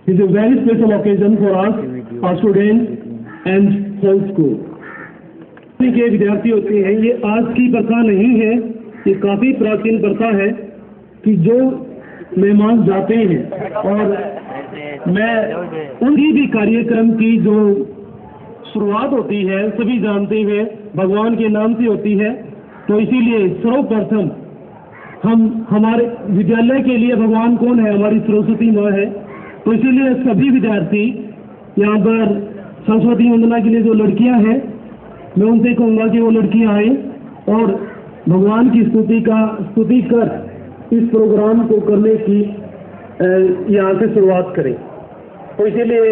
It is a very special occasion for us, our students and whole school. के विद्यार्थी होते हैं, ये आज की प्रथा नहीं है, ये काफी प्राचीन प्रथा है कि जो मेहमान जाते हैं और मैं उनकी भी कार्यक्रम की जो शुरुआत होती है सभी जानते हैं भगवान के नाम से होती है। तो इसीलिए सर्वप्रथम हम हमारे विद्यालय के लिए भगवान कौन है? हमारी सरस्वती माँ है। तो इसीलिए सभी विद्यार्थी यहाँ पर सरस्वती वंदना के लिए जो लड़कियाँ हैं, मैं उनसे कहूँगा कि वो लड़कियाँ आए और भगवान की स्तुति कर इस प्रोग्राम को करने की यहाँ से शुरुआत करें। तो इसीलिए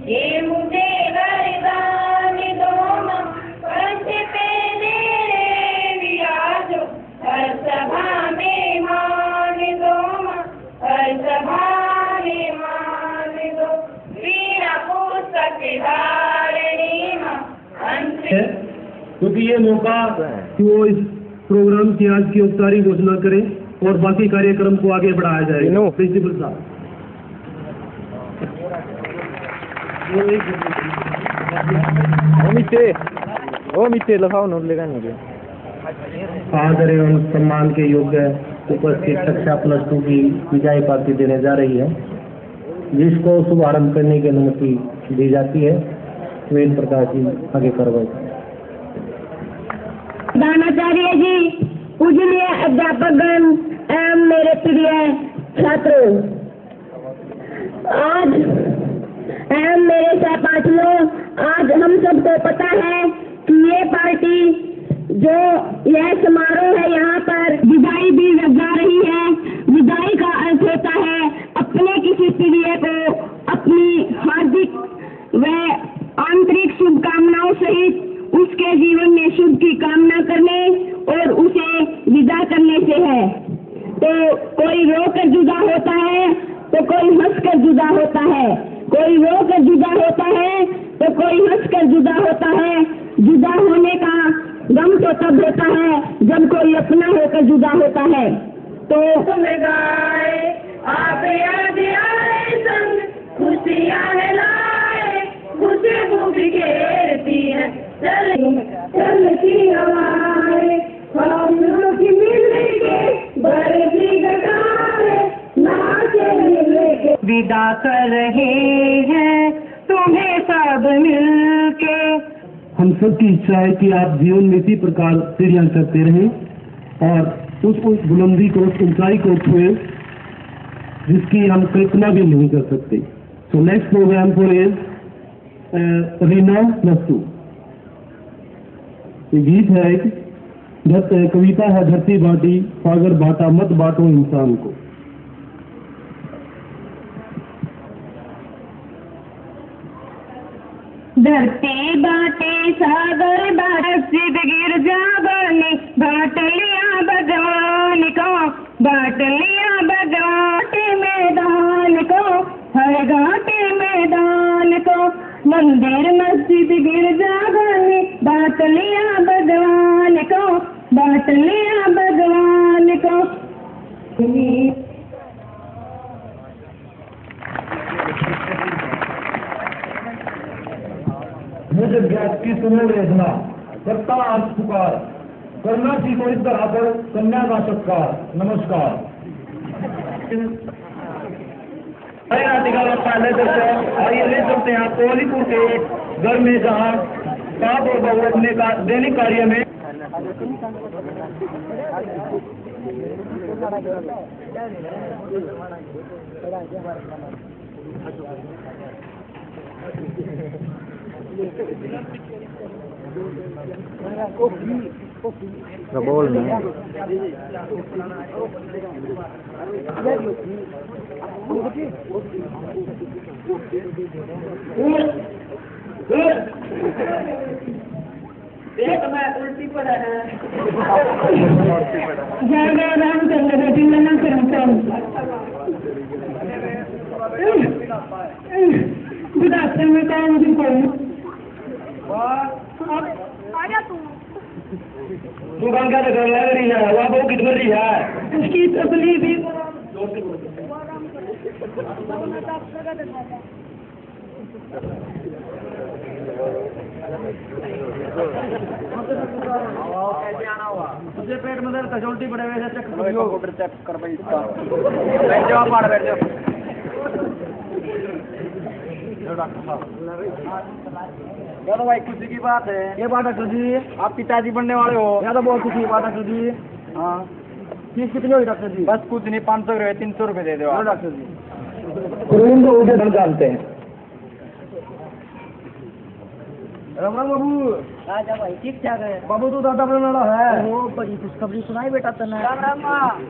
ये मुझे वरदान दो पंच पे मेरे विराजो, हर सभा में मान दो, हर सभा में मान दो, वीणा पुस्तक धारणी क्योंकि ये मौका कि वो इस प्रोग्राम की आज की औपचारिक घोषणा करें और बाकी कार्यक्रम को आगे बढ़ाया जाए। प्रिंसिपल साहब आदर एवं सम्मान के योग्य उपस्थित कक्षा +2 की विजय पार्टी देने जा रही है, जिसको शुभारंभ करने की अनुमति दी जाती है। वेद प्रकाश जी आगे करवाए। दानाचार्य जी, पूजनीय अध्यापकगण एवं मेरे प्रिय छात्रों, आज एवं मेरे सहपाठियों, आज हम सबको पता है कि ये पार्टी जो यह समारोह है यहाँ पर विदाई दी जा रही है। विदाई का अर्थ होता है अपने किसी प्रिय को अपनी हार्दिक व आंतरिक शुभकामनाओं सहित उसके जीवन में शुभ की कामना करने और उसे विदा करने से है। तो कोई रोकर जुदा होता है तो कोई हंसकर जुदा होता है, कोई रोकर जुदा होता है तो कोई हंसकर जुदा होता है। जुदा होने का गम तो तब होता है जब कोई अपना होकर जुदा होता है। तो गाए आप याद आए संग खुशियाँ लाए, खुशबू बिखेरती है चलती हवाएं, ख्वाबों की मिलने के बरसी गटारे, नाचे मिलने के विदा कर रहे हैं तुम्हें सब मिलके। हम सब की इच्छा है कि आप जीवन में इसी प्रकार सीढ़ियां करते रहें और उस बुलंदी को, उस ऊंचाई को छुए जिसकी हम कल्पना भी नहीं कर सकते। So next program for is Reena +2। ये गीत है, एक कविता है, धरती बाटी सागर बाटा मत बांटो इंसान को। धरती बाटे सागर बारसिद गिरजा बने, बांट लिया भगवान को, बांट लिया भगवान मैदान को, हर घाटे मैदान को। मंदिर मस्जिद गिरजा बने, बांट लिया भगवान को, बांट लिया भगवान को। मुझे ज्ञात की सुनो वेदना, करता आज पुकार, करना सीखो इस तरह पर कन्या का सत्कार। नमस्कार। पहले आइए ले चलते हैं आपको अलीपुर के घर में, जहाँ सात और बहु अपने दैनिक कार्य में बोल उल्टी पड़ा है दुकान का लग रही है वहाँ बहुत कितनी रही है उसकी तकलीफ ही मुझे पेट में दर्द है उल्टी पड़े हुए चेक कर भाई इसका बैठ जाओ बाहर बैठ जाओ तो भाई खुशी की बात है ये बात डॉक्टर जी आप पिताजी बनने वाले हो या तो बहुत खुशी की बात डॉक्टर जी हाँ फीस कितनी होगी डॉक्टर जी बस कुछ नहीं 500 रुपये 300 रुपये दे दो डॉक्टर जी रूम को उठे धन डालते हैं राम राम बाबू राजा भाई ठीक ठाक है बाबू तू दादा बनने वाला है वो बड़ी खुशखबरी सुनाई बेटा तने राम राम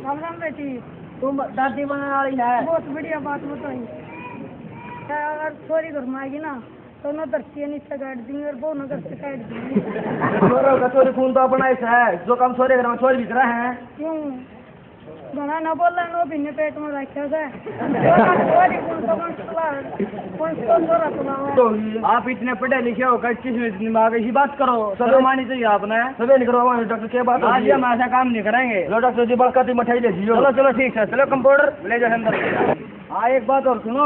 राम राम बेटी तुम दादी बनने वाली है बहुत बढ़िया बात बताई अगर छोरी घर में आएगी ना तो न दर्शी नीचे काट देंगे और वो न घर से काट देंगे छोरी खून तो अपना ऐसा है जो काम छोरे घर में छोरी बिक रहा है क्यों घना न बोल रहा भिन्न पेट में रखा है आप इतने पढ़े लिखे हो किस दिमाग इसी बात करो सब मानी चाहिए आपने सभी नहीं करो डॉक्टर क्या बात आज हम ऐसा काम नहीं करेंगे लो डॉक्टर जी बड़का मिठाई ले जियो चलो चलो ठीक है चलो कंपाउंडर ले जाओ अंदर हाँ एक बात और सुनो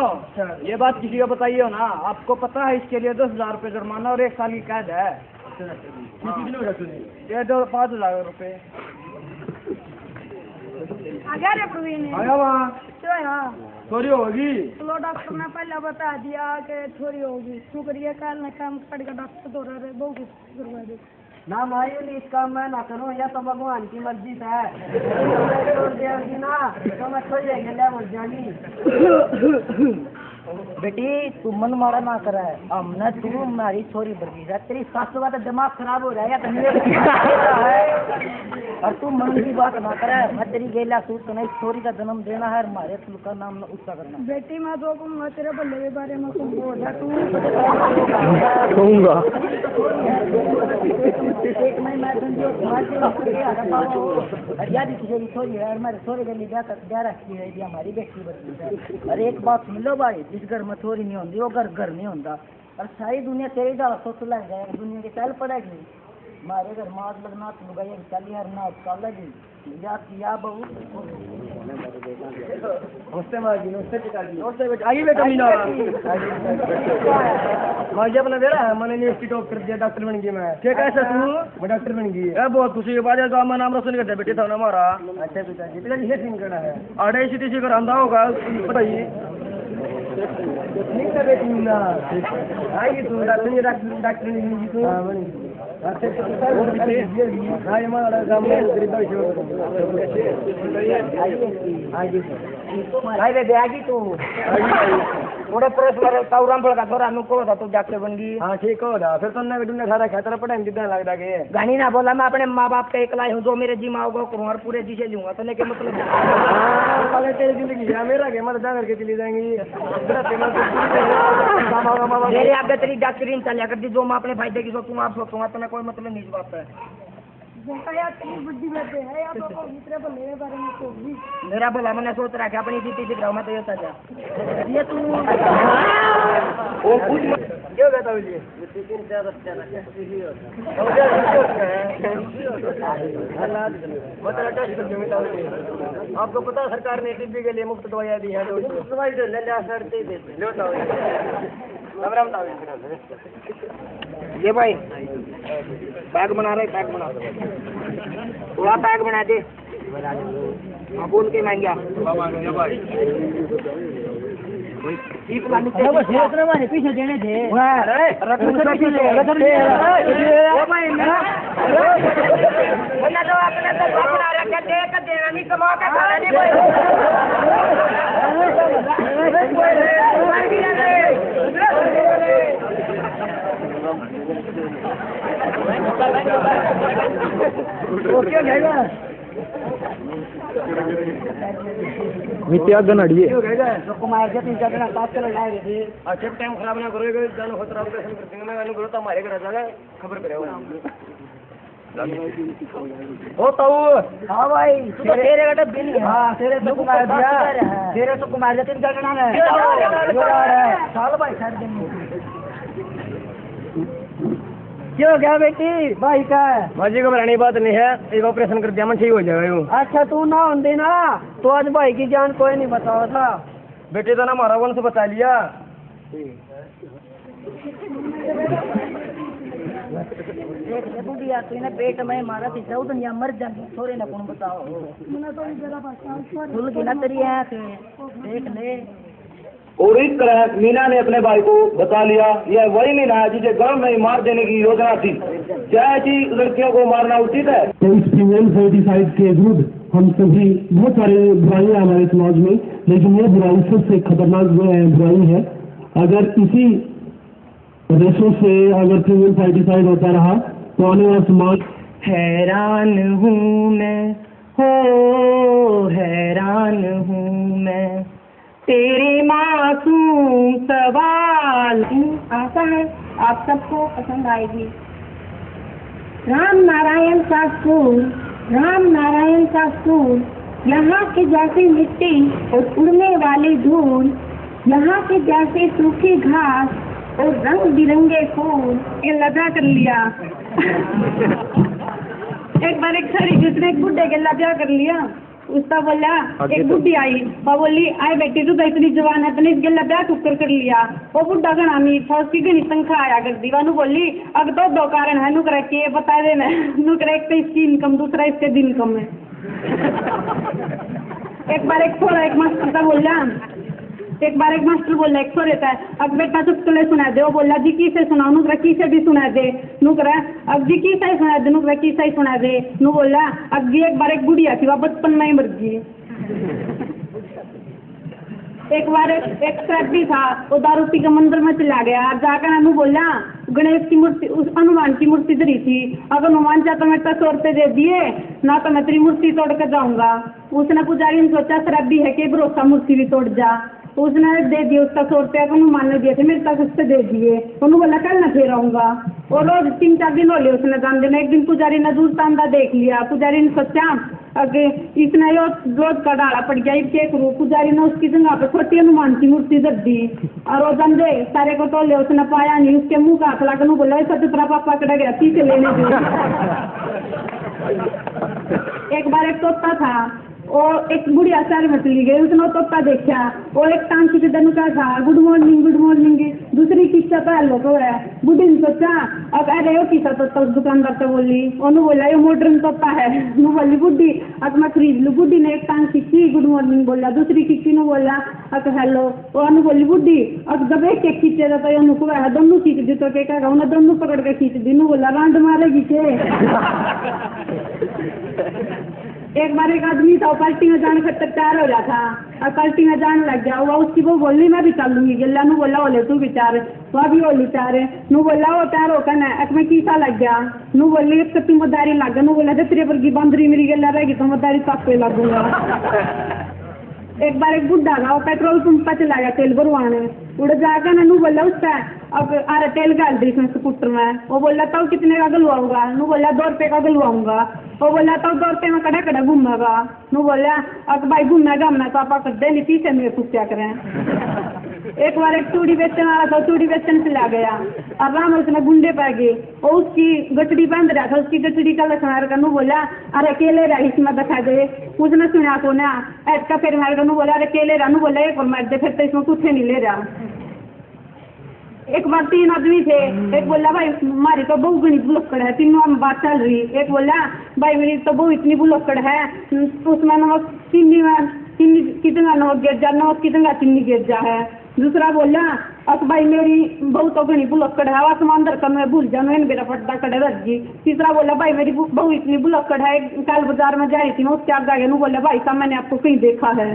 ये बात किसी को बताइए ना आपको पता है इसके लिए 10,000 रुपये जुर्माना और 1 साल की कैद है ये 5,000 रुपये आगे रे प्रवीण आया वहाँ क्यों यार चोरी होगी लो डॉक्टर ने पहले बता दिया कि छोरी होगी शुक्रिया कल ने काम कर के डॉक्टर तो रहे बहुत कुछ करवा दे ना मायूं इस काम मैं ना करूँ या तो भगवान की मर्जी है ना तो मैं खोल जाएंगे ले मर जानी बेटी तू मन मारा ना कर हमने तू हमारी छोरी बर्गी है तेरी सासू का तो दिमाग खराब हो जाएगा और तू मन की बात ना कर मैं तेरी गेला तू तो नहीं छोरी का जन्म देना है हमारे तुल का नाम न ऊंचा करना बेटी मैं तो कहूँगा तेरे बल्ले के बारे में तुम बोल जा तू कहूँगा एक महीना छोरी है हमारे छोरे के लिए ब्याह रखी है हमारी बेटी बच्ची है और एक बात सुन लो भाई जिस घर में छोरी नहीं होती वो घर नहीं होता और सारी दुनिया तेरे डाल सोच लग जाएगा दुनिया की चल पड़ेगी हमारे घर माज लगना तो गए चली हर ना चल लगी या बहू आइए बेटा मीना माजी अपना दे रहा है मैंने यूनिवर्सिटी टॉप कर दिया डॉक्टर बन गई मैं क्या कैसा तू मैं डॉक्टर बन गई है बहुत खुशी की बात है तो नाम रोशन करते बेटे था ना हमारा अच्छा पिताजी पिताजी ये सीन करना है अढ़ाई सी का अंधा होगा बताइए नहीं बेटी मीना आइए तू डॉक्टर तू थोड़ा थोड़ा नुको था तू डॉक्टर बन गई हाँ ठीक हो फिर तुमने बेटू सारा खेतर पढ़ाई कितना लग रहा है गानी ना बोला मैं अपने माँ बाप का एकला हूँ जो मेरे जिम्मा होगा करूँ और पूरे दिशे लूंगा तो लेके मतलब तेरी जिंदगी है मेरा के मतलब करके चली जाएंगी मेरे आप तेरी डॉक्टरी चलिया करती जो मैं अपने फायदे की सोचूंगा आप सोचूंगा तो कोई मतलब नहीं बात है मेरा बोला मैंने सोच रहा कि अपनी जीती दिख रहा हूँ मैं तो ये सजा ये तू क्या कहता है आपको पता है सरकार ने टीबी के लिए मुफ्त दवाइयाँ दी हैं ये भाई बैग बना रहे बैग बना थोड़ा बैग बना दे अब उनके महंगा पीछे देने थे वो क्यों कहेगा मित्या गनड़िए तो कुमार जी 3-4 दिन साथ चले जाएंगे थे अच्छे टाइम खराब ना करोगे जानो खतरा ऑपरेशन करते हैं मैं करो तो हमारे घर आ जाएगा खबर करेगा ओ तो हां भाई तेरे का बिल हां तेरे तो कुमार दिया तेरे तो कुमार जी 3-4 दिन है चल भाई साइड दिन क्यों क्या बेटी भाई का माजी घबराने बात नहीं है, एक ऑपरेशन कर दिया मन ठीक हो जाएगा यूं। अच्छा तू ना होंदे ना तो आज भाई की जान कोई नहीं बताओ था बेटे तो ना हमारा वंश बचा लिया। बुढ़िया तो इन्हें पेट में मारा थी चौ दुनिया मर जाएगी थोड़े ना कौन बताओ खुल की ना तेरी आँख देख ले। और इस तरह मीना ने अपने भाई को बता लिया, यह वही मीना है जिसे गांव में मार देने की योजना थी। क्या ऐसी लड़कियों को मारना उचित है? तो इस फीमेल फर्टिसाइड के विरुद्ध हम सभी बहुत सारे बुराइयां हमारे समाज में, लेकिन ये बुराई सबसे खतरनाक बुराई है। अगर इसी देशों से अगर फीमेल फर्टिसाइड होता रहा तो आने वाला समाज। हैरान हूँ मैं हो हैरान हूँ मैं तेरे मासूम सवाल। आशा है आप सबको पसंद आएगी। राम नारायण का स्कूल, राम नारायण का स्कूल, यहाँ के जैसे मिट्टी और उड़ने वाली धूल, यहाँ के जैसे सूखी घास और रंग बिरंगे फूल। ये लगा कर लिया एक बार एक सारी जिसने एक बुढ़े के लगा कर लिया, उसका बोला एक बुढ़ी आई वो बोली आए बेटी तू तो इतनी जवान है तूने इस गला ब्याह कर लिया। वो बुढ़ा घना मीर था उसकी घनी तनख्वाह आया कर दी वानू बोली अब तो 2 कारण है नु करे के बता देना नु करे एक तो इसकी इनकम दूसरा इसके दिन इनकम है। एक बार एक मास्टर बोला एक सो रहता है अब बेटा चुटकुले सुना दे। वो बोला जी की से सुनाओ नु की से भी सुना दे नु करा अब जी की से सुना दे नु की से सुना दे नु बोला अब जी एक बार एक बुढ़िया थी वह बचपन में ही मर गई। एक बार एक शराबी था वो दारू पी के मंदिर में चला गया जाकर अनु बोला गणेश की मूर्ति उस हनुमान की मूर्ति धरी थी अगर हनुमान चाहता मैं 100 रुपये दे दिए ना तो मैं तेरी मूर्ति तोड़ कर जाऊंगा। उसने पुजारी ने सोचा शराबी है कि भरोसा मूर्ति भी तोड़ जा। उसने दे दिए उसका 100 रुपया को मान ने दिए थे मेरे तक उससे दे दिए। उन्होंने बोला कल ना फिर आऊंगा। और रोज 3-4 दिन हो लिए उसने जान देना। एक दिन पुजारी ने दूर तांदा देख लिया। पुजारी ने सोचा अगे इसने यो रोज का डाला पड़ गया क्या करूँ। पुजारी ने उसकी जगह पे छोटी हनुमान की मूर्ति रख दी और वो दंदे सारे को तोले उसने पाया नहीं। उसके मुंह का हाथ लगा बोला ऐसा तेरा पापा कड़ा गया पीछे लेने दे। एक बार एक तोता था और एक बुढ़िया शहर में चली गई उसने तोता देखा और एक टांग की दनु का था गुड मॉर्निंग दूसरी किस्सा तो हेलो तो है। बुढ़ी ने सोचा अब अरे वो किस्सा तोता उस दुकानदार से बोली उन्होंने बोला ये मॉडर्न तोता है नु बोली बुढ़ी अब मैं खरीद लूँ। बुढ़ी ने एक टांग खींची गुड मॉर्निंग बोला दूसरी खींची नु बोला अब हेलो और अनु बोली बुढ़ी अब जब एक खींचेगा तो अनु को दोनों खींच दी तो क्या कहेगा उन्हें दोनों पकड़ के खींच दी नु बोला रांड मारेगी के। एक बार एक आदमी था पलटी में जाने खतर तैयार हो रहा था और पलटी में जाने लग गया हुआ। उसकी वो बोली मैं भी चल लूंगी गला नु बोला बोले तू विचार वह भी बोली चार नु बोला वो तैयार होकर ना एक में कीसा लग गया नु बोली एक तो मदारी लग गया नु बोला तेरे पर की बंदरी मेरी गला रहेगी तो मदारी तापे लगूंगा। एक बार एक बुढ़ा था वो पेट्रोल पंप पर चला गया तेल भरवाने उड़ जाकर नू बोला उसका अब अरे तेल डाल दी इसमें स्कूटर में। वो बोला तब कितने का गलवाऊंगा नु बोला 2 रुपये का गलवाऊंगा। वो बोला तब 2 रुपये में कड़ा घूमेगा नु बोला अब भाई घूमेगा हमने तो आप कर दे नहीं पीछे मेरे पूछा करें। एक बार एक चूड़ी बेचने वाला था चूड़ी बेचने चला गया और राम उसने गुंडे पा गए और उसकी गठड़ी बांध रहा था उसकी गठड़ी का लखनार का नु बोला अरे अकेले रहा इसमें दिखा दे। उसने सुना को ना ऐसा फिर मार का नु बोला अरे अकेले रहा नु बोला एक और मार दे फिर तो इसमें कुछ नहीं ले रहा। एक बार 3 आदमी थे एक बोला भाई हमारी तो बहु गणित बुलक्कड़ है तीनों में बात चल रही। एक बोला भाई मेरी तो बहु इतनी बुलक्कड़ है उसमें नमक चीनी में चीनी कितना नमक गिर जा नमक कितना चीनी गिर जा है। दूसरा बोला अब भाई मेरी बहु तो गणी बुलक्कड़ है आसमान दर का मैं भूल जाऊँ मेरा फटदा कड़े रख गई। तीसरा बोला भाई मेरी बहु इतनी बुलक्कड़ है कल बाजार में जा रही थी मैं उसके आगे गया बोला भाई साहब मैंने आपको कहीं देखा है।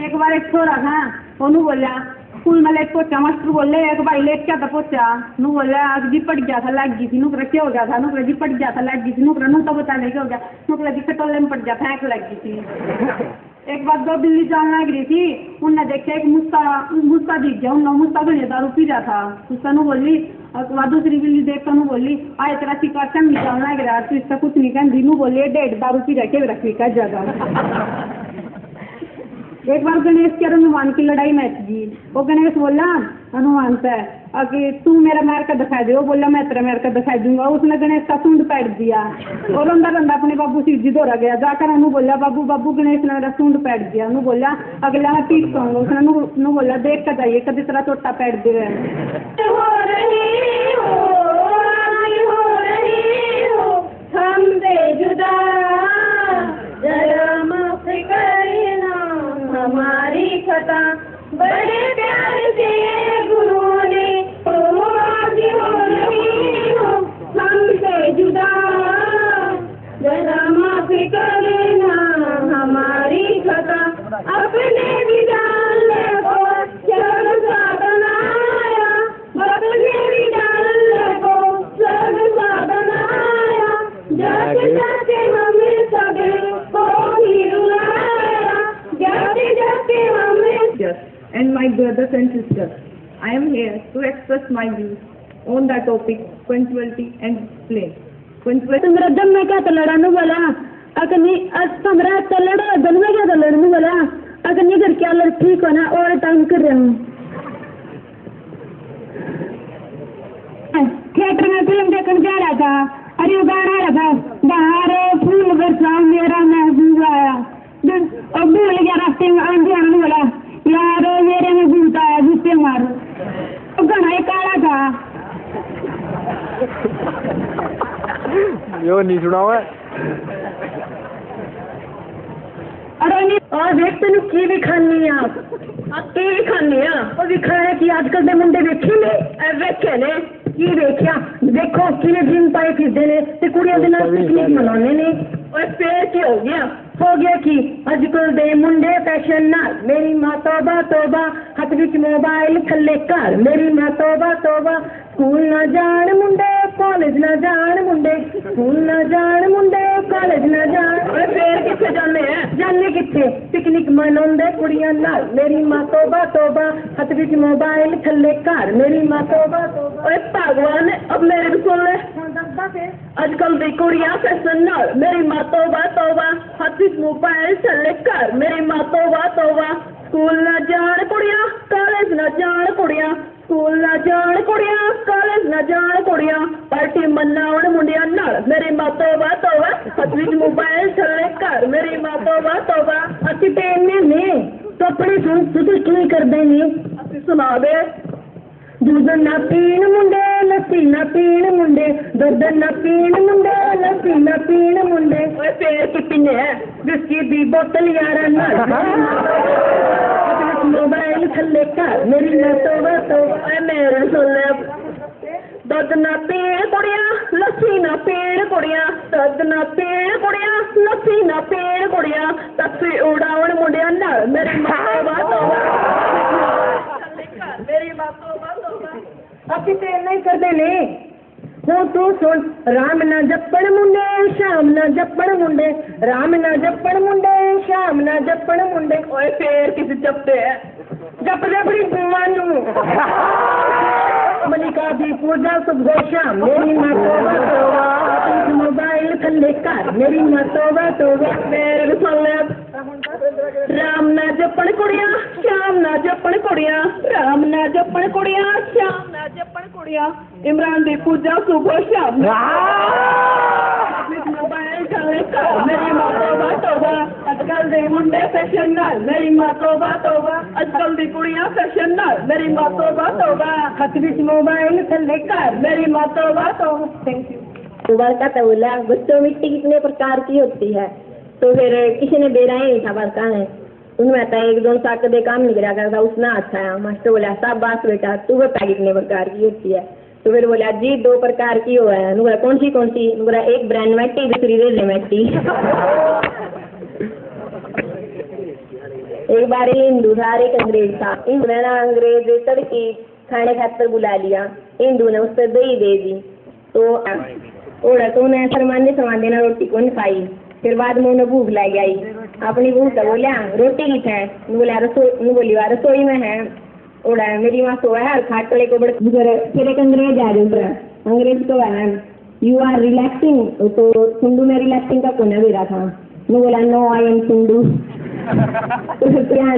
एक बार एक छोरा था ओनू बोला स्कूल में लेट पहुंचा मास्टर बोले एक भाई लेट क्या था पहुंचा नू बोला आज जी पट गया था लग गई थी नू क्या हो गया था नू जी पट गया था लग गई थी नू तो बता ले क्या हो गया नू जी कटोले में पट गया था एक लग गई थी। एक बार दो बिल्ली जान लग रही थी उनने देखा एक मुस्ता दिख गया उन मुस्ता को दारू पी रहा था उसका नू बोली और वह दूसरी बिल्ली देख कर नू बोली आए तेरा शिकार चंग जान लग रहा तू इसका कुछ नहीं कहती नू बोली डेढ़ दारू पी रखे रखी का जगह। एक बार गणेश के हनुमान की लड़ाई मैच जी वो गणेश बोला हनुमान से कि तू मेरा मार का दिखा दे वो बोला मैं तेरा मार का दिखा दूंगा उसने गणेश का सूंड पैट दिया और अंदर अंदर अपने बाबू शिव जी दौड़ा गया जाकर अनु बोला बाबू बाबू गणेश ने मेरा सूंड पैट दिया अनु बोला अगला मैं पीट पाऊंगा उसने नु बोला देख कर जाइए कभी तरह चोटा पैट दे हमारी खता बड़े प्यार से गुरु ने हमसे जुदा जरा माफी कर लेना हमारी खता अपने विधान को स्वर्ग सा बनाया अपने विधान को स्वर्ग सा बनाया जाते जाते हमें सभी को ही रुलाया जाते जाते हमें। And my brothers and sisters, I am here to express my views on the topic punctuality and discipline. तुम्हारा दम में क्या तो लड़ाने वाला अगर तुम्हारा तो लड़ा दम में क्या तो लड़ने वाला अगर नहीं घर क्या लड़ ठीक हो ना और टाइम कर रहा हूँ। थिएटर में फिल्म देखने जा रहा था अरे गाना आ रहा था बाहर फूल बरसा मेरा महबूब आया अब भूल गया रास्ते में आंधी आने वाला यार मेरे में घूमता है गुस्से मारो तो गाना ही काला था यो नहीं सुना हुआ अरे और देख तेन की भी खानी आप की भी खानी है और भी खाने की आजकल के मुंडे वेखे ने वेखे ने की वेख्या देखो कि जिम पाए फिरते ने ते कुड़ियां दे नाल पिकनिक मनाने ने और फिर की हो गया कि अजकल दे मुंडे फैशन नाल मेरी मां तौबा हथ विच मोबाइल थल्ले घर मेरी मां तौबा स्कूल ना जान मुंडे कॉलेज ना जान मुंडे स्कूल ना जान मुंडे कॉलेज ना जान और फिर किथे जाने किथे पिकनिक मनाउंदे कुड़ियां नाल मेरी मां तौबा हथ विच मोबाइल थल्ले घर मेरी मां तौबा ओए भगवान अब मेरे सुन ले अजकल दी कुड़ियां फैशन नाल मेरी मां तौबा हथ विच मोबाइल थल्ले घर मेरी मां तौबा स्कूल ना जान कुड़ियां कॉलेज ना जान कुड़ियां स्कूल ना जान कुड़ियां कॉलेज ना जान कुड़ियां पार्टी मनाउण मुंडियां नाल मेरी मां तौबा हथ विच मोबाइल थल्ले घर मेरी मां तौबा असि ते इन्ने ने तो अपने सुन तुसी की करदे ने असि सुना दे दूध ना पीण मुंडे लस्सी ना पीण मुंडे दूध ना पीण मुंडे लस्सी ना पीण मुंडे ओए फिर की पीने है विस्की दी बोतल यारा नाल मोबाइल थल्ले घर मेरी मां तौबा ओए मेरे सुन ले दूध ना पीण कुड़ियां लस्सी ना पीण कुड़ियां दूध ना पीण कुड़ियां लस्सी ना पीण कुड़ियां टैक्सी उड़ाउण मुंडियां नाल मेरी मां तौबा मेरी मां तौबा अभी ते नहीं करते ने हूँ तू सुन राम ना जपण मुंडे श्याम ना जपण मुंडे राम ना जपण मुंडे श्याम ना जपण मुंडे ओए फिर किसी जपते है जप अपनी मानू मलिका दी पूजा सुबह शाम मेरी मां तौबा मोबाइल थल्ले घर मेरी मां तौबा मेरे सुन ले राम ना जपण कुड़ियां श्याम ना जपण कुड़ियां राम ना जपण कुड़ियां श्याम ना जपण कुड़ियां इमरान दी पूजा सुबह शाम मोबाइल थल्ले घर मेरी मां तौबा अजकल दे मुंडे फैशन नाल मेरी मां तौबा अजकल दी कुड़ियां फैशन नाल मेरी मां तौबा हथ विच मोबाइल थल्ले घर मेरी मां तौबा थैंक यू। सुबह का तौला बच्चों मिट्टी कितने प्रकार की होती है तो फिर किसी ने बेरा ही नहीं था बरका है उनमें आता एक दो साक दे काम नहीं करा करता उसने अच्छा है मास्टर बोला सब बात बेटा तू बता कितने प्रकार की होती है तो फिर बोला जी 2 प्रकार की हो है बोला कौन सी बोला एक ब्रांड मैटी दूसरी रेले मैटी एक बार ये हिंदू था और एक अंग्रेज था। हिंदू ने ना अंग्रेज तड़की खाने खातर बुला लिया, हिंदू ने उस पर दही दे दी, तो ओढ़ा तो उन्हें शर्माने समाने ना रोटी को नहीं खाई। फिर बाद में उन्हें भूख लग आई, अपनी बहू से बोलिया रोटी की थे, बोला बोली रसोई में है, ओढ़ा मेरी माँ सोया है और खाटले को बड़े। फिर एक अंग्रेज आ दूसरा, अंग्रेज को है यू आर रिलैक्सिंग, तो सुंडू ने रिलैक्सिंग का कोना भी रहा था, मैं बोला नो आई एम सुंडू। तो दूसरा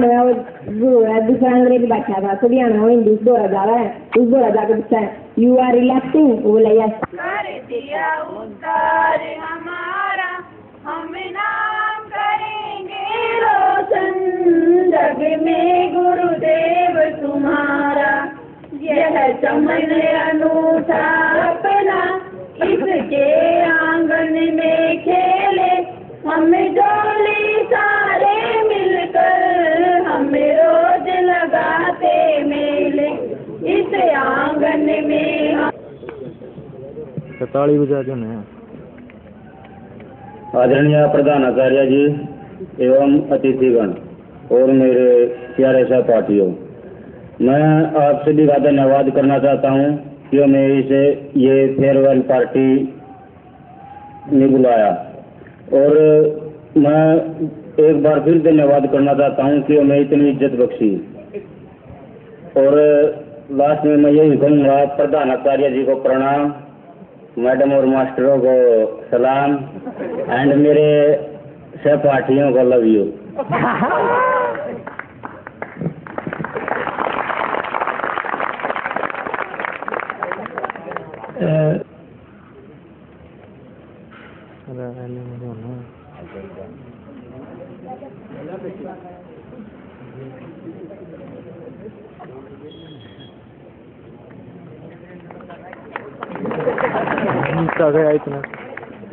अंग्रेज बैठा था, तो ध्यान हिंदू दोहरा जा रहा है, उस दोहरा जाकर पूछा है यू आर रिलैक्सिंग, वो बोला यस। हमारा हम नाम करेंगे रोशन, जग में गुरुदेव तुम्हारा, यह चमन अनूठा अपना, इसके आंगन में खेले हम जोली सारे मिलकर, हम रोज लगाते मेले इस आंगन में। ताली बजा दो ना। आदरणीय प्रधानाचार्य जी एवं अतिथिगण और मेरे प्यारे सहपाठियों, मैं आप सभी का धन्यवाद करना चाहता हूं कि मैं इसे ये फेयरवेल पार्टी में बुलाया, और मैं एक बार फिर धन्यवाद करना चाहता हूं कि हमें इतनी इज्जत बख्शी। और लास्ट में मैं यही कहूँगा, प्रधानाचार्य जी को प्रणाम, मैडम और मास्टरों को सलाम, एंड मेरे सहपाठियों को लव यू।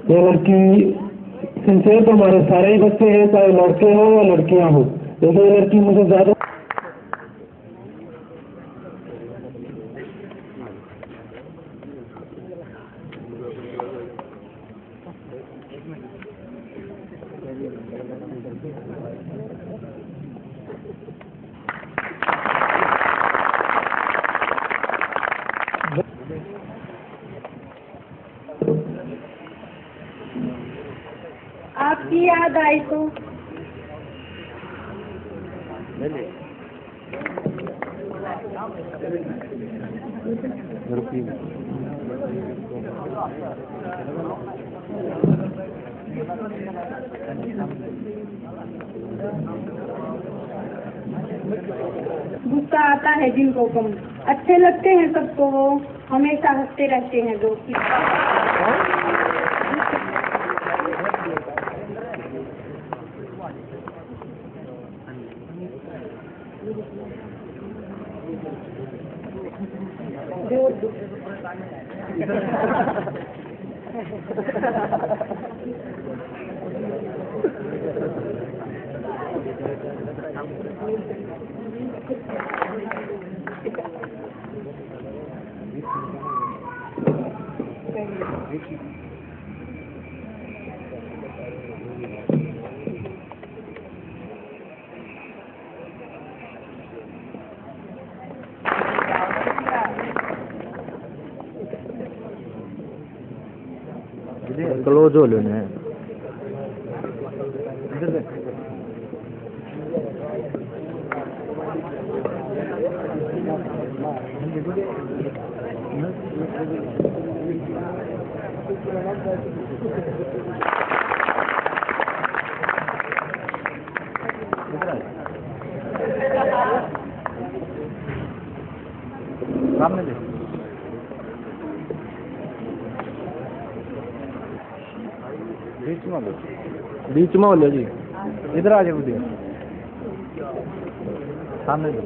ये लड़की सिंसेयर तो हमारे सारे ही बच्चे हैं, चाहे लड़के हों या लड़कियां हों, लेकिन ये लड़की मुझे ज्यादा आपकी याद आई तो गुस्सा आता है जिनको कम, अच्छे लगते हैं सबको, वो हमेशा हंसते रहते हैं दोस्त। क्लोज हो लेने सामने दे। बीच में हो लो जी, इधर आ जाओ, सामने दो।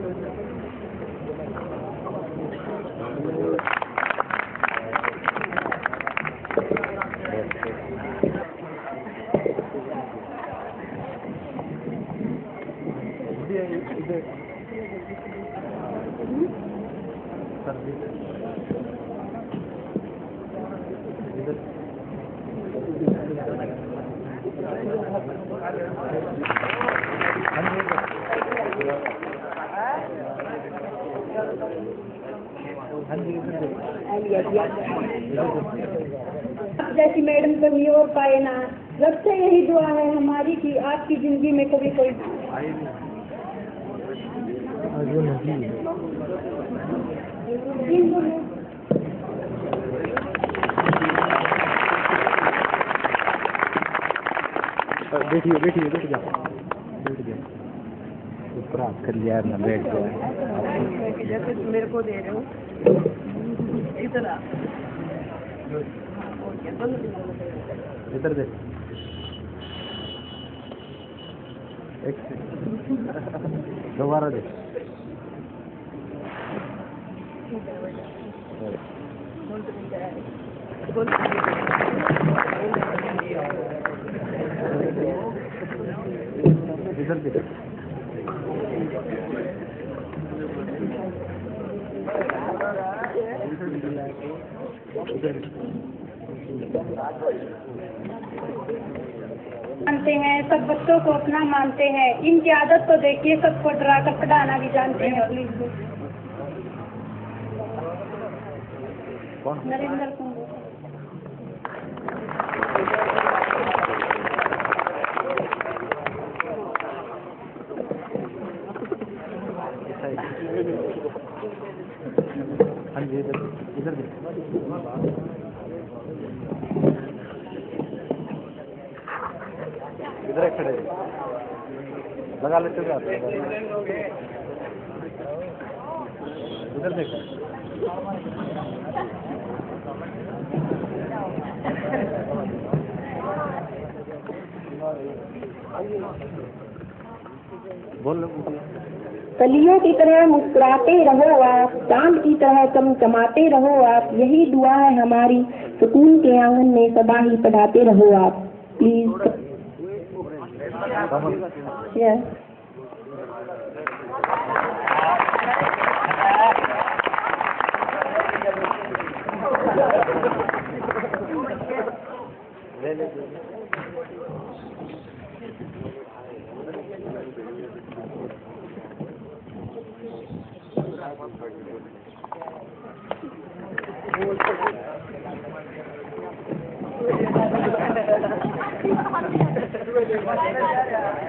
दिया दिया। जैसी मैडम कभी और पाए ना, रब से यही दुआ है हमारी कि आपकी जिंदगी में कभी कोई बैठिए बैठिए बैठ जाओ बैठ जाओ प्राप्त कर लिया ना बैठ जाओ जैसे मेरे को दे रहे हो इतना इधर देख एक दोबारा देख इधर देख मानते हैं, सब बच्चों को अपना मानते हैं। इनकी आदत तो देखिए, सबको डरा कर पढ़ाना भी जानते हैं। प्लीज नरेंद्र कुंडू। हाँ जी इधर इधर इधर खड़े लगा लेते हो इधर देखो बोल कलियों की तरह मुस्कुराते रहो आप, चांद की तरह चमचमाते रहो आप, यही दुआ है हमारी, सुकून के आंगन में सदा ही पढ़ाते रहो आप। प्लीज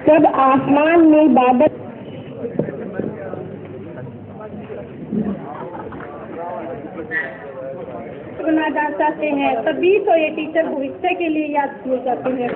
जब आसमान में बादल सुना जा चाहते हैं, तभी तो ये टीचर भविष्य के लिए याद किए जाते हैं।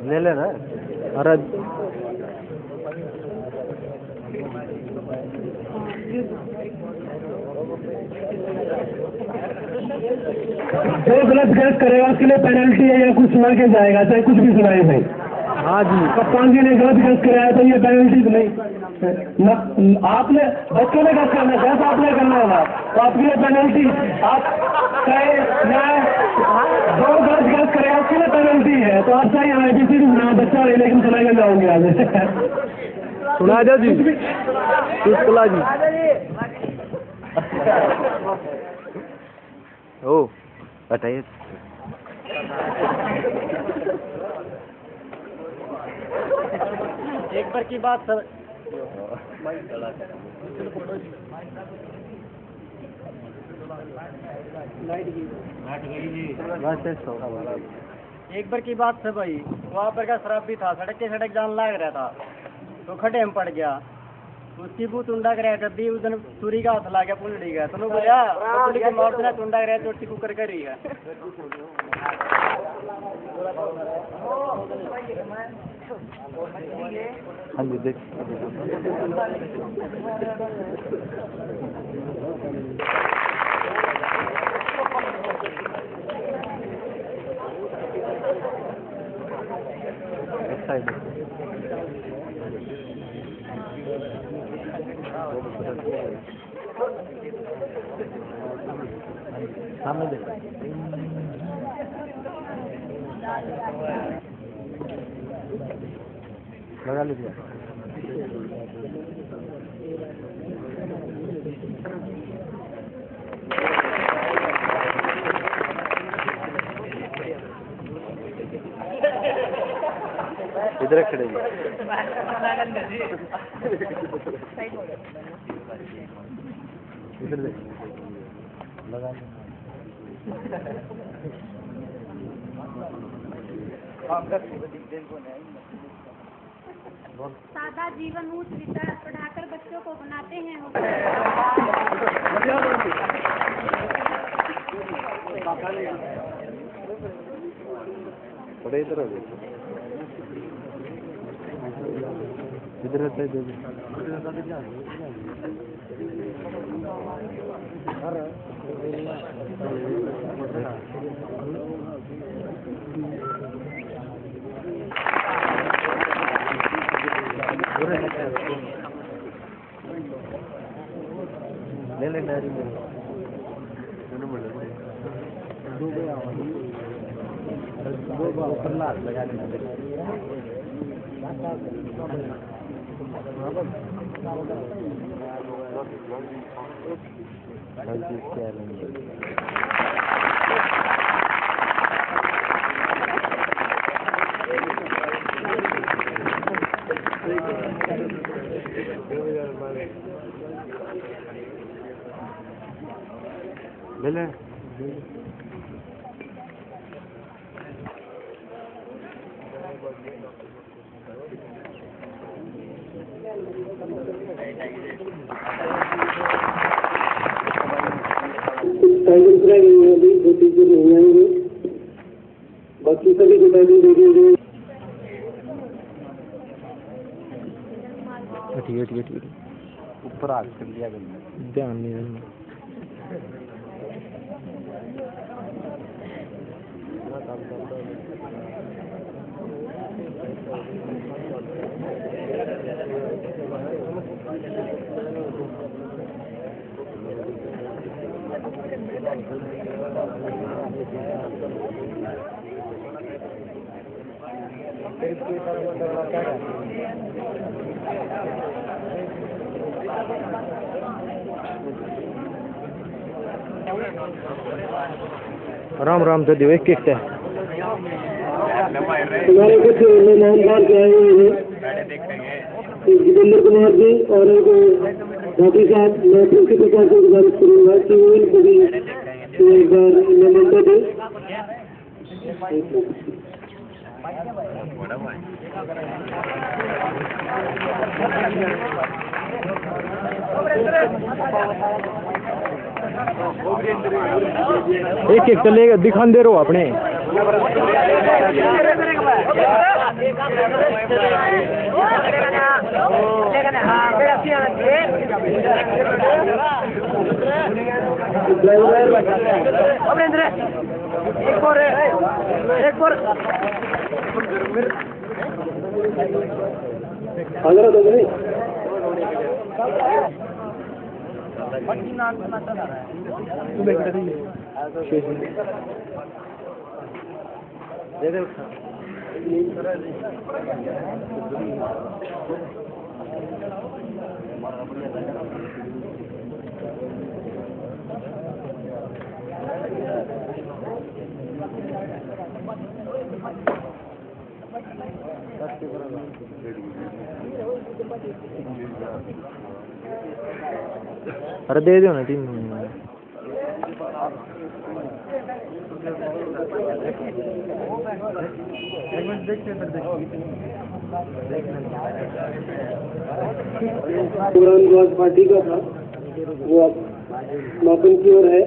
ले लेना अरे जो गलत गैस करेगा उसके लिए पेनल्टी है या कुछ सुना के जाएगा, चाहे कुछ भी सुनाए भाई। हाँ जी कप्तान जी ने गलत गैस कराया तो ये पेनल्टी तो नहीं, आपने बच्चों ने गैस करना, गैस आपने करना होगा तो आपके लिए पेनल्टी। आप चाहे मैं जो गलत गैस करेगा उसके लिए पेनल्टी है, तो आप चाहे यहाँ ABCD सुना बच्चा है लेकिन सुना के जाओगे आज। सुना दो जी सुला जी ओ बताइए एक बार की बात सर एक बार की बात है भाई, वहाँ पर का शराब भी था, सड़क के सड़क जान लाग रहा था तो खड्डे में पड़ गया, उसकी बूत उंडा कराया कर दी, उस दिन सूरी का हाथ ला गया पुंडी गया तो बोलिया पुंडी के मार देना उंडा कराया चोटी कुकर कर रही है। हाँ जी देख अच्छा है सामने देखो लगा लीजिए इधर खड़े इधर देख लगा सादा जीवन ऊंच विचार पढ़ाकर बच्चों को बनाते हैं थोड़े इधर हो इधर रहता है ले ले डायरी में दो प्रहलाद लगा ले ले बाकी सभी को टाइमिंग दे देंगे। ऊपर आग कर दिया ध्यान नहीं देना राम राम तो दिवे किससे हमारे कुछ मेहमान बाहर के आए हुए हैं जितेंद्र कुमार जी और एक साथी साहब मैं प्रिंसिपल साहब से गुजारिश करूँगा कि वो इनको भी एक बार निमंत्रण दें। एक एक चलेगा दिखान दे रहे हो अपने अगर तो नहीं अरे दे दो ना 3 प्रोग्राम जो आज पार्टी का था वो अब समापन की ओर है।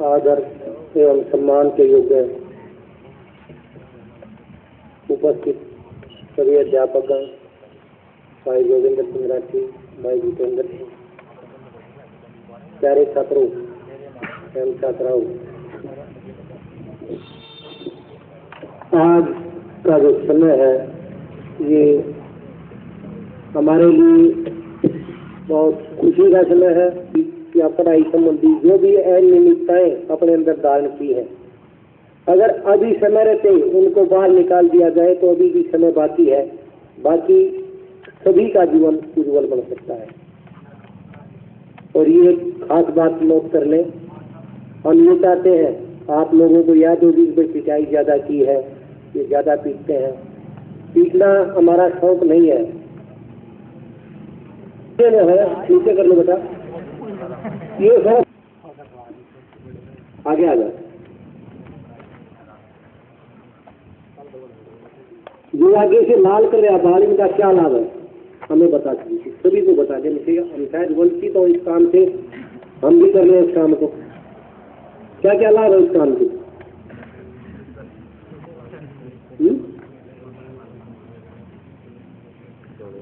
आदर एवं सम्मान के योग्य उपस्थित सभी अध्यापक भाई जोगिंदर सिंह राठी, भाई जितेंद्र सिंह, प्यारे छात्रों एवं छात्राओं, आज का जो समय है ये हमारे लिए बहुत खुशी का समय है कि पढ़ाई संबंधी जो भी अनियमितताएं अपने अंदर धारण की है, अगर अभी समय रहते उनको बाहर निकाल दिया जाए तो अभी भी समय बाकी है, बाकी सभी का जीवन उज्जवल बन सकता है। और ये खास बात नोट कर लें, हम ये चाहते हैं आप लोगों को याद होगी कि पिटाई ज्यादा की है, ये ज्यादा पीटते हैं। पीटना हमारा शौक नहीं है, नीचे कर लो बेटा, ये शौक आगे आ जाए। जो आगे से लाल कर रहा बाल, इनका क्या लाभ है हमें बता दीजिए, सभी को बता देना चाहिए। हम शायद वंचित हो इस काम से, हम भी कर रहे हैं इस काम को। क्या क्या लाभ है इस काम के?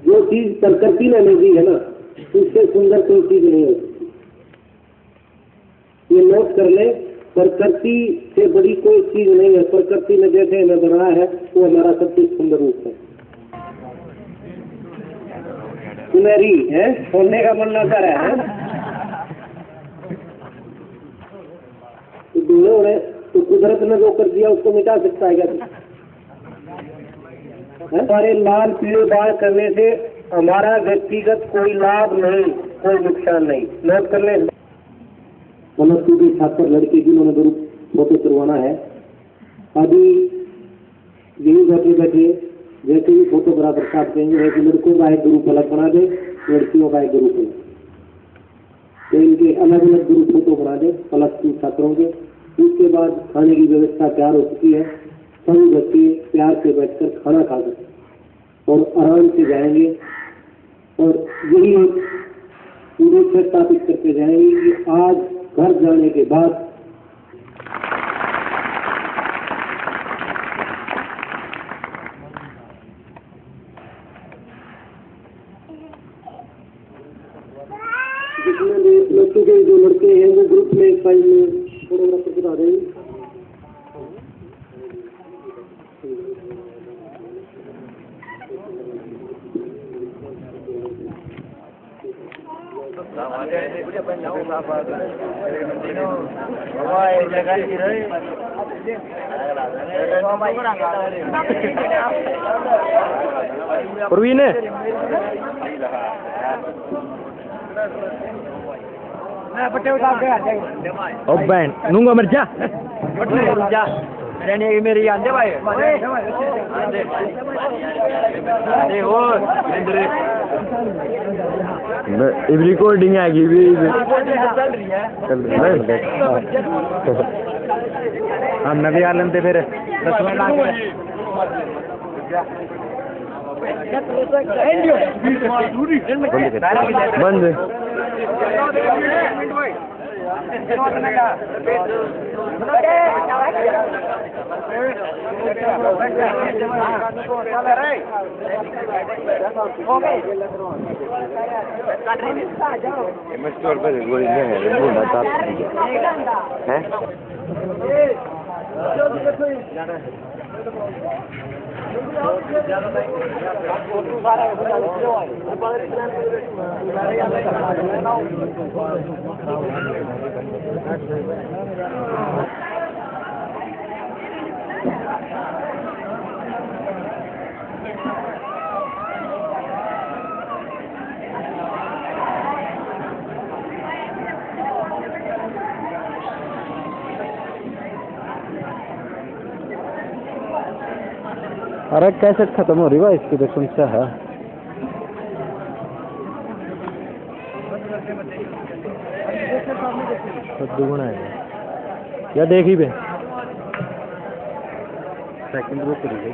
जो चीज प्रकृति ने नहीं दी है ना, उससे सुंदर कोई चीज नहीं है। ये नोट कर ले, प्रकृति से बड़ी कोई चीज नहीं है। प्रकृति ने जैसे हमें बनाया है वो हमारा सबसे सुंदर रूप है। सुनहरी है, सोने का मन न कर है तो कुदरत ने जो कर दिया उसको मिटा सकता है क्या? हमारे लाल पीले बाल करने से हमारा व्यक्तिगत कोई लाभ नहीं, कोई नुकसान नहीं। नोट कर ले। समझती के छात्र लड़के जिन्होंने ग्रुप फोटो करवाना है, अभी यही बैठे बैठे जैसे ही फोटोग्राफर साहब कहेंगे वैसे लड़कों का एक ग्रुप अलग बना दे, लड़कियों का एक ग्रुप अलग, तो इनके अलग अलग ग्रुप फोटो बना दे +2 छात्रों के। उसके बाद खाने की व्यवस्था तैयार हो चुकी है, सभी बच्चे प्यार से बैठकर खाना खा सकते और आराम से जाएंगे। और यही पूरे से स्थापित करके जाएंगे कि आज घर जाने के बाद जितने बच्चों के जो लड़के हैं वो ग्रुप में एक फाइल में फोटोग्राफर बता देंगे। प्रवीण ओ बैंड नूंगा मिर्चा मेरी आंदे भाई रिकॉर्डिंग आएगी भी हम नवी आलम थे फिर 10वें लाख बंद स्टोर पर गोली है बोला था हैं अरे कैसेट खत्म हो रही है इसकी तो समस्या है। दुगुना है या देखी बे सेकंड वो करी